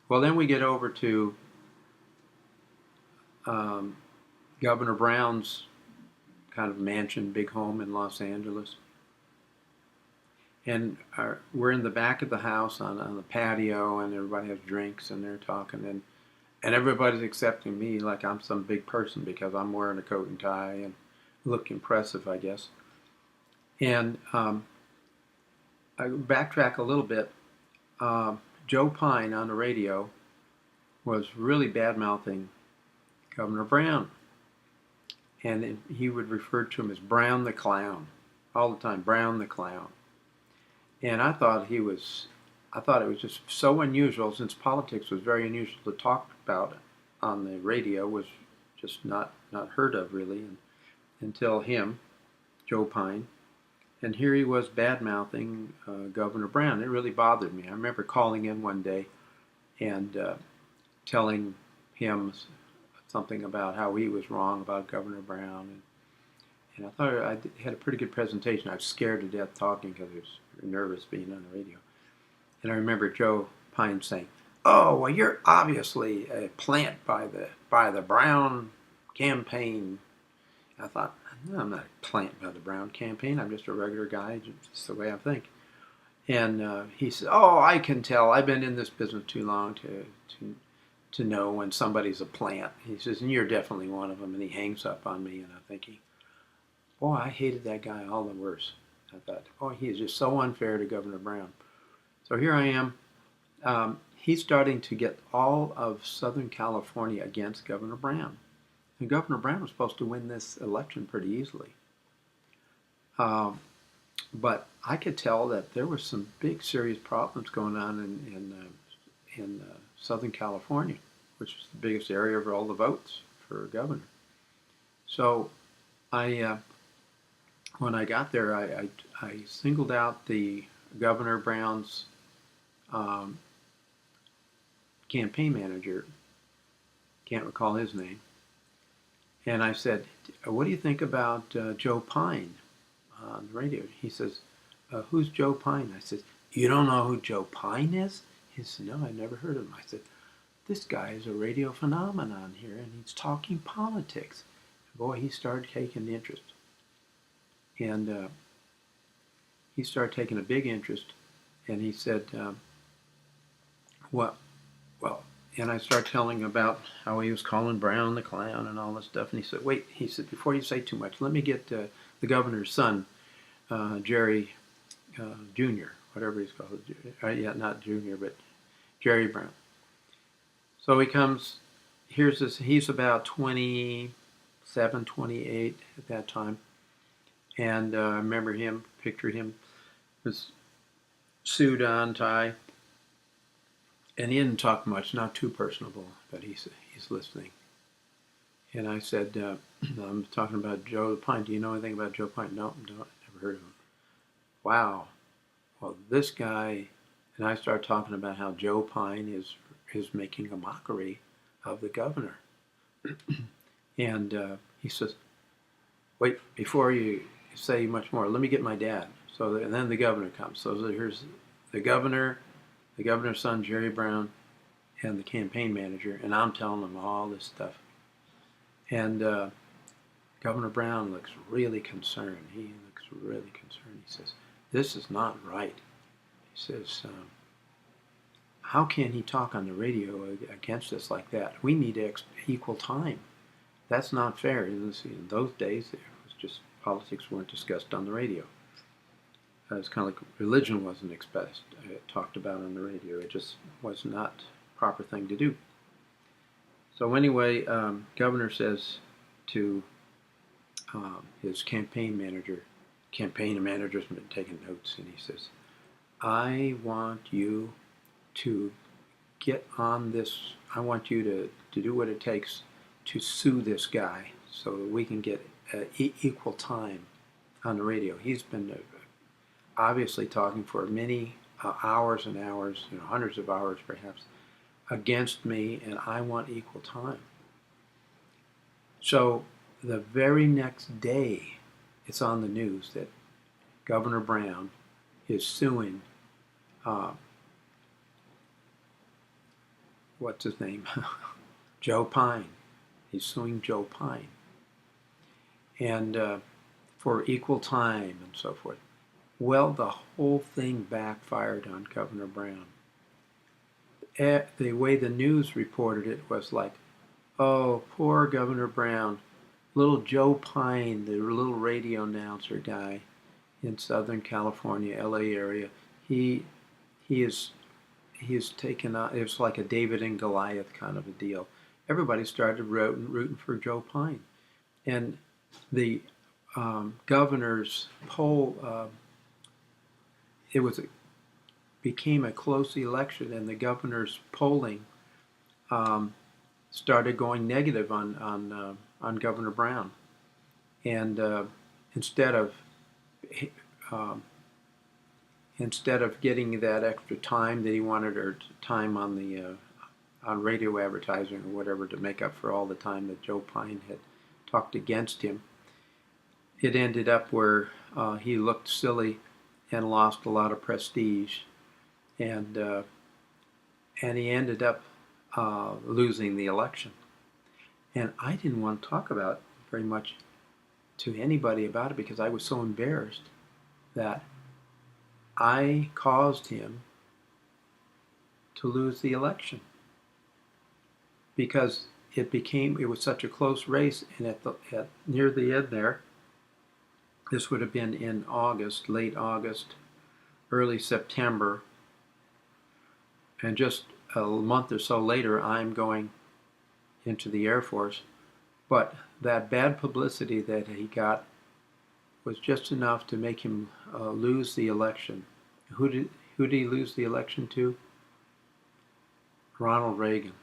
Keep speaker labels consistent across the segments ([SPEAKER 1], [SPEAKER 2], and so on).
[SPEAKER 1] Well, then we get over to um, Governor Brown's kind of mansion, big home in Los Angeles. And we're in the back of the house on the patio, and everybody has drinks, and they're talking, and everybody's accepting me like I'm some big person because I'm wearing a coat and tie and look impressive, I guess. And I backtrack a little bit. Joe Pine on the radio was really bad mouthing Governor Brown, and he would refer to him as Brown the Clown all the time, Brown the Clown. And I thought it was just so unusual, since politics was very unusual to talk about on the radio, was just not heard of really until him, Joe Pine. And here he was bad mouthing Governor Brown. It really bothered me. I remember calling in one day and telling him something about how he was wrong about Governor Brown. And I thought I had a pretty good presentation. I was scared to death talking because I was nervous being on the radio. And I remember Joe Pine saying, "Oh, well, you're obviously a plant by the Brown campaign." I thought, no, I'm not a plant by the Brown campaign. I'm just a regular guy, just the way I think. And he said, "Oh, I can tell. I've been in this business too long to know when somebody's a plant." He says, "And you're definitely one of them." And he hangs up on me, and I'm thinking, boy, I hated that guy all the worse. I thought, oh, he is just so unfair to Governor Brown. So here I am. He's starting to get all of Southern California against Governor Brown. And Governor Brown was supposed to win this election pretty easily. Um, but I could tell that there were some big, serious problems going on in Southern California, which is the biggest area of all the votes for governor. So I when I got there, I singled out the Governor Brown's um, campaign manager, can't recall his name, and I said, "What do you think about Joe Pine on the radio?" He says, "Who's Joe Pine?" I said, "You don't know who Joe Pine is?" He said, "No, I never heard of him." I said, "This guy is a radio phenomenon here, and he's talking politics." Boy, he started taking interest. And he started taking a big interest, and he said, "What? Well," and I started telling him about how he was calling Brown the Clown and all this stuff. And he said, "Wait," he said, "before you say too much, let me get the governor's son, Jerry Jr., whatever he's called. Yeah, not Junior, but Jerry Brown." So he comes. Here's this. He's about 27, 28 at that time. And I remember him, pictured him, with suit on, tie, and he didn't talk much, not too personable, but he's listening. And I said, "I'm talking about Joe Pine. Do you know anything about Joe Pine?" "No, never heard of him." "Wow. Well, this guy," and I started talking about how Joe Pine is making a mockery of the governor. And he says, "Wait, before you say much more, let me get my dad." So and then the governor comes. So here's the governor, the governor's son, Jerry Brown, and the campaign manager, and I'm telling them all this stuff. And Governor Brown looks really concerned. He looks really concerned. He says, "This is not right." He says, "How can he talk on the radio against us like that? We need equal time. That's not fair." In those days, it was just politics weren't discussed on the radio. It's kind of like religion wasn't talked about on the radio. It just was not a proper thing to do. So anyway, governor says to his campaign manager's been taking notes, and he says, "I want you to get on this. I want you to do what it takes to sue this guy so that we can get equal time on the radio. He's been obviously talking for many hours and hours, hundreds of hours perhaps, against me, and I want equal time." So the very next day, it's on the news that Governor Brown is suing uh, what's his name? Joe Pyne. He's suing Joe Pyne. And for equal time and so forth. Well, the whole thing backfired on Governor Brown. The way the news reported it was like, oh, poor Governor Brown. Little Joe Pyne, the little radio announcer guy in Southern California, LA area, he is taken out. It was like a David and Goliath kind of a deal. Everybody started rooting for Joe Pyne. And the governor's poll, became a close election, and the governor's polling started going negative on Governor Brown. And instead of getting that extra time that he wanted, or time on the on radio advertising or whatever to make up for all the time that Joe Pyne had talked against him, it ended up where he looked silly and lost a lot of prestige, and he ended up losing the election. And I didn't want to talk about very much to anybody about it because I was so embarrassed that I caused him to lose the election, because it was such a close race, and at near the end there, this would have been in August, late August, early September, and just a month or so later, I'm going into the Air Force. But that bad publicity that he got was just enough to make him lose the election. Who did he lose the election to? Ronald Reagan.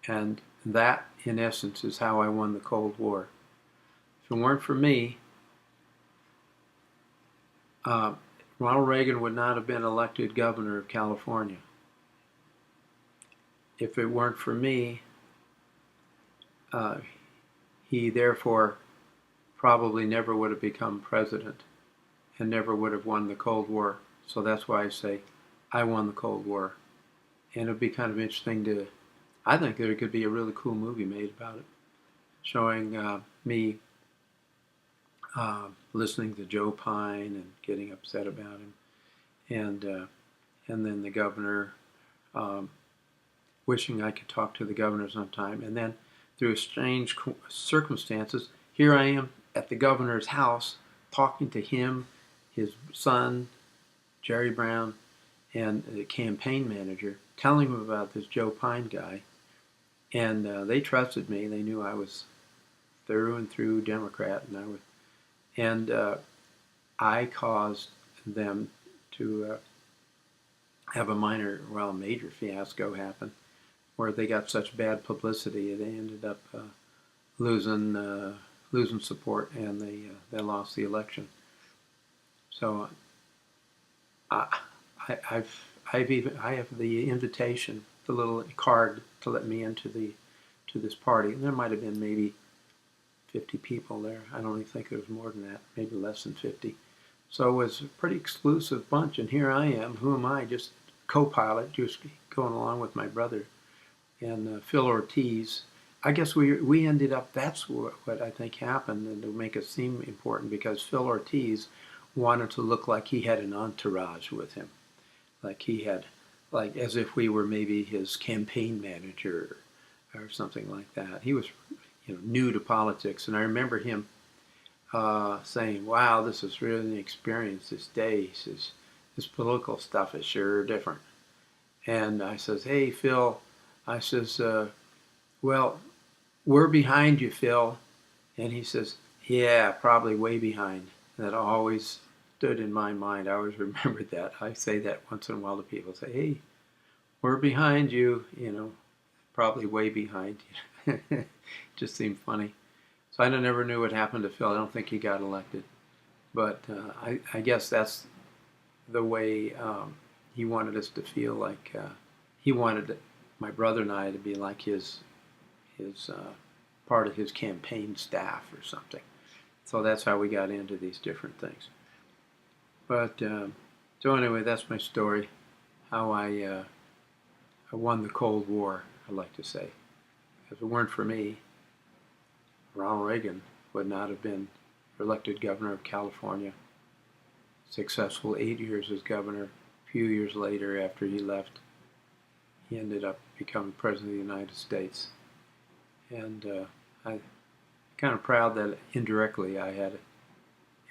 [SPEAKER 1] And that, in essence, is how I won the Cold War. If it weren't for me, Ronald Reagan would not have been elected governor of California. If it weren't for me, he therefore probably never would have become president and never would have won the Cold War. So that's why I say I won the Cold War. And it would be kind of interesting I think there could be a really cool movie made about it, showing me listening to Joe Pyne and getting upset about him, and then the governor, wishing I could talk to the governor sometime, and then through strange circumstances, here I am at the governor's house talking to him, his son, Jerry Brown, and the campaign manager, telling him about this Joe Pyne guy. And they trusted me. They knew I was through and through Democrat, and I caused them to have a major fiasco happen, where they got such bad publicity they ended up losing support, and they lost the election. So I have the invitation, the little card to let me into this party. And there might have been maybe 50 people there. I don't even think there was more than that, maybe less than 50. So it was a pretty exclusive bunch, and here I am. Who am I? Just co-pilot, just going along with my brother and Phil Ortiz. I guess we ended up, that's what I think happened, and to make it seem important, because Phil Ortiz wanted to look like he had an entourage with him, like he had, like as if we were maybe his campaign manager or something like that. He was, new to politics, and I remember him saying, "Wow, this is really an experience this day." He says, "This political stuff is sure different." And I says, "Hey, Phil," I says, "Well, we're behind you, Phil." And he says, "Yeah, probably way behind." And that always stood in my mind. I always remembered that. I say that once in a while to people. Say, "Hey, we're behind you," probably way behind. Just seemed funny. So I never knew what happened to Phil. I don't think he got elected. But I guess that's the way he wanted us to feel, like he wanted my brother and I to be like his part of his campaign staff or something. So that's how we got into these different things. But so anyway, that's my story, how I I won the Cold War, I like to say. If it weren't for me, Ronald Reagan would not have been elected governor of California. Successful 8 years as governor. A few years later, after he left, he ended up becoming president of the United States. And I'm kind of proud that indirectly I had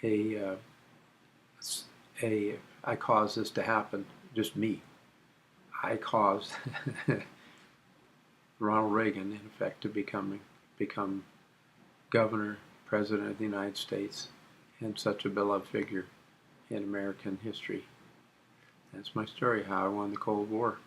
[SPEAKER 1] a, I caused this to happen, just me. I caused Ronald Reagan, in effect, to become governor, president of the United States, and such a beloved figure in American history. That's my story, how I won the Cold War.